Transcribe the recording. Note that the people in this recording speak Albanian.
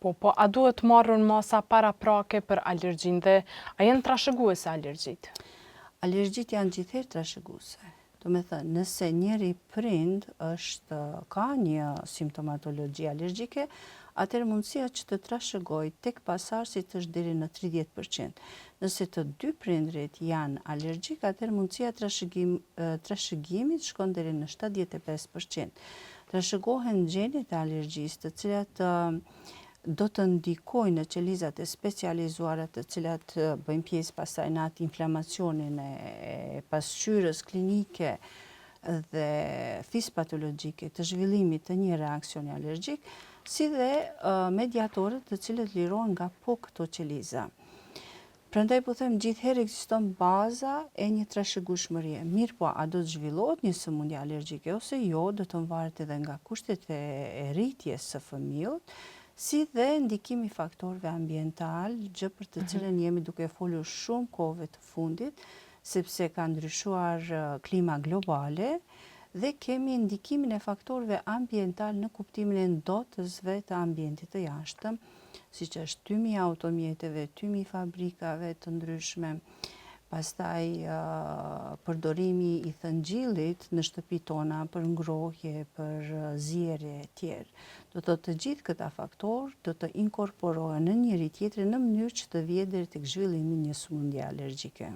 Po, a duhet marrën masa paraprake për alergjin dhe a janë trashëguese alergjit? Alergjit janë gjithherë trashëguese. Do me thënë, nëse njeri prind ka një simptomatologji alergjike, atëherë mundësia që të trashëgoj tek pasardhësit është deri në 30%. Nëse të dy prindrit janë alergjik, atëherë mundësia trashëgimit shkon deri në 75%. Trashëgohen gjenit e alergjisë, të cilat do të ndikojnë në qelizat e specializuara të cilat bëjnë pjesë pastaj në atë inflamacionin e pasqyrës klinike dhe fispatologjike të zhvillimit të një reaksioni alergjik, si dhe mediatorët të cilët lirohen nga po këto qeliza. Prandaj po them, gjithherë ekziston baza e një trashëgueshmërie. Mirë po, a do të zhvillohet një sëmundje alergjike ose jo, do të varet edhe nga kushtet e rritjes së fëmijës, si dhe ndikimi faktorëve ambiental, gjë për të cilën jemi duke folur shumë kohëve të fundit, sepse ka ndryshuar klima globale dhe kemi ndikimin e faktorëve ambiental në kuptimin e ndotësve të ambientit të jashtëm, siç është tymi i automjeteve, tymi i fabrikave të ndryshme, pastaj përdorimi i thëngjillit në shtëpitë tona për ngrohje, për zjerje e tjerë. Do të gjithë këta faktorë do të inkorporohen në njëri tjetrin në mënyrë që të vijë deri tek zhvillimi i një sëmundje alergjike.